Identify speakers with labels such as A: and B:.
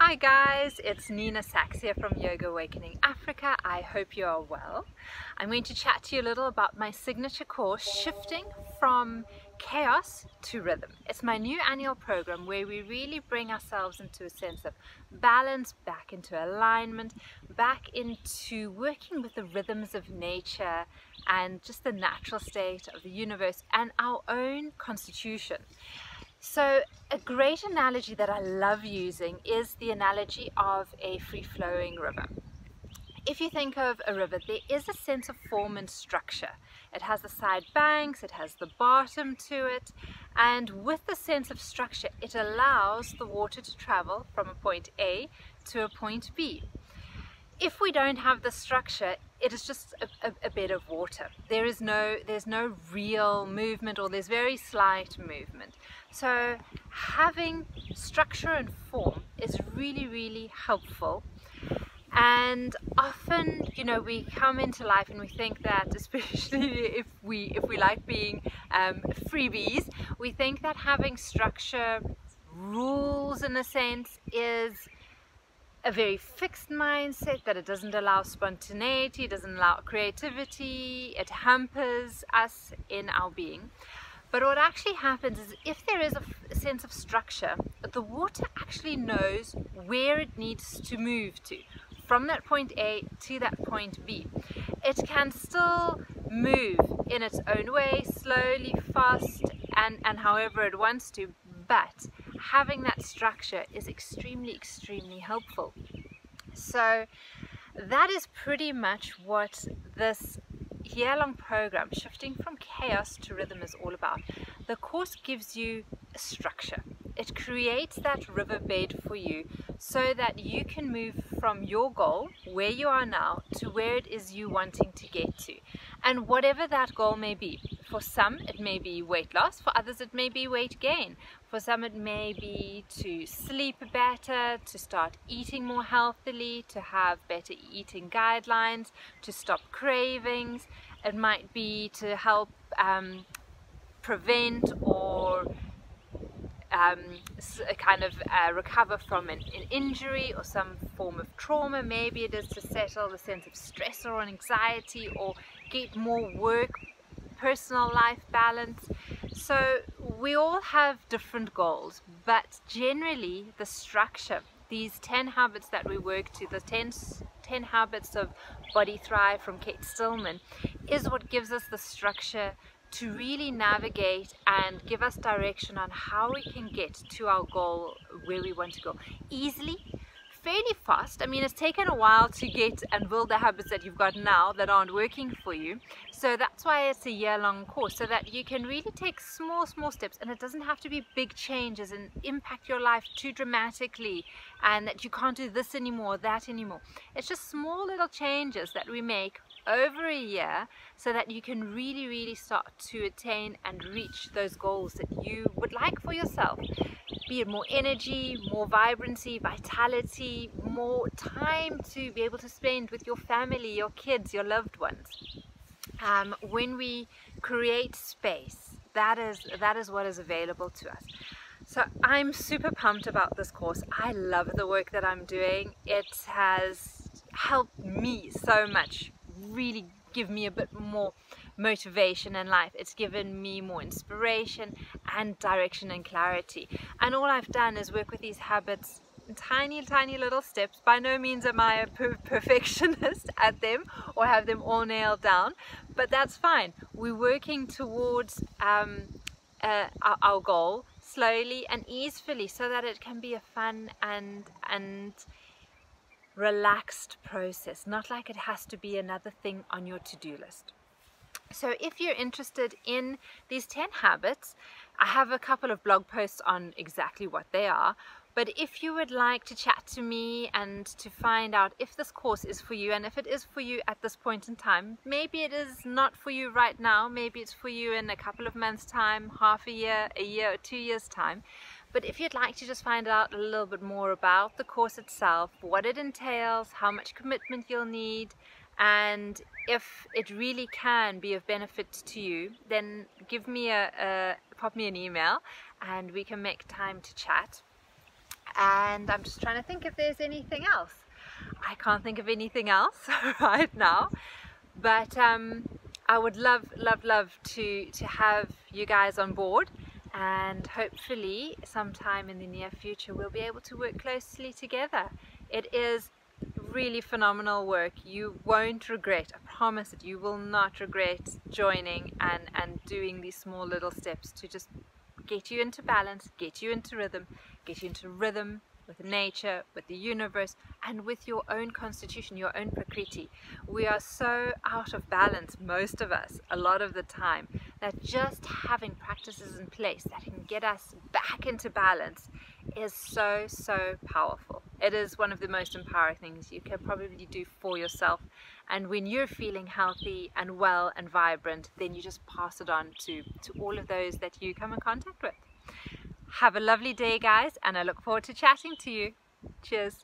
A: Hi guys, it's Nina Saacks here from Yoga Awakening Africa. I hope you are well. I'm going to chat to you a little about my signature course, Shifting from Chaos to Rhythm. It's my new annual program where we really bring ourselves into a sense of balance, back into alignment, back into working with the rhythms of nature and just the natural state of the universe and our own constitution. So a great analogy that I love using is the analogy of a free-flowing river. If you think of a river, there is a sense of form and structure. It has the side banks, it has the bottom to it, and with the sense of structure, it allows the water to travel from a point A to a point B. If we don't have the structure, it is just a bed of water. There's no real movement, or there's very slight movement. So having structure and form is really helpful. And often, you know, we come into life and we think that, especially if we like being freebies, we think that having structure, rules in a sense, is a very fixed mindset, that it doesn't allow spontaneity, it doesn't allow creativity, it hampers us in our being. But what actually happens is, if there is a sense of structure, the water actually knows where it needs to move to, from that point A to that point B. It can still move in its own way, slowly, fast, and however it wants to, but having that structure is extremely helpful. So that is pretty much what this year-long program, Shifting from Chaos to Rhythm, is all about. The course gives you a structure. It creates that riverbed for you so that you can move from your goal, where you are now, to where it is you wanting to get to. And whatever that goal may be. For some it may be weight loss, for others it may be weight gain. For some it may be to sleep better, to start eating more healthily, to have better eating guidelines, to stop cravings. It might be to help prevent or recover from an injury or some form of trauma. Maybe it is to settle the sense of stress or anxiety, or get more work, personal life balance. So we all have different goals, but generally the structure, these 10 habits that we work to, the 10 habits of Body Thrive from Kate Stillman, is what gives us the structure to really navigate and give us direction on how we can get to our goal, where we want to go, easily, fairly fast. I mean, it's taken a while to get and build the habits that you've got now that aren't working for you. So that's why it's a year-long course, so that you can really take small steps, and it doesn't have to be big changes and impact your life too dramatically, and that you can't do this anymore, that anymore. It's just small little changes that we make over a year, so that you can really start to attain and reach those goals that you would like for yourself. Be it more energy, more vibrancy, vitality, more time to be able to spend with your family, your kids, your loved ones. When we create space, that is what is available to us. So I'm super pumped about this course. I love the work that I'm doing. It has helped me so much, really give me a bit more motivation in life. It's given me more inspiration and direction and clarity. And all I've done is work with these habits in tiny little steps. By no means am I a perfectionist at them or have them all nailed down, but that's fine. We're working towards our goal slowly and easily, so that it can be a fun and relaxed process, not like it has to be another thing on your to-do list. So if you're interested in these 10 habits, I have a couple of blog posts on exactly what they are. But if you would like to chat to me and to find out if this course is for you, and if it is for you at this point in time, maybe it is not for you right now, maybe it's for you in a couple of months' time, half a year, or 2 years' time. But if you'd like to just find out a little bit more about the course itself, what it entails, how much commitment you'll need, and if it really can be of benefit to you, then pop me an email and we can make time to chat. and I'm just trying to think if there's anything else. I can't think of anything else right now, but I would love to have you guys on board, and hopefully sometime in the near future we'll be able to work closely together. It is really phenomenal work. You won't regret, I promise it, you will not regret joining and doing these small little steps to just get you into balance, get you into rhythm with nature, with the universe, and with your own constitution, your own prakriti. We are so out of balance, most of us, a lot of the time, that just having practices in place that can get us back into balance is so powerful. It is one of the most empowering things you can probably do for yourself. And when you're feeling healthy and well and vibrant, then you just pass it on to all of those that you come in contact with. Have a lovely day, guys, and I look forward to chatting to you. Cheers.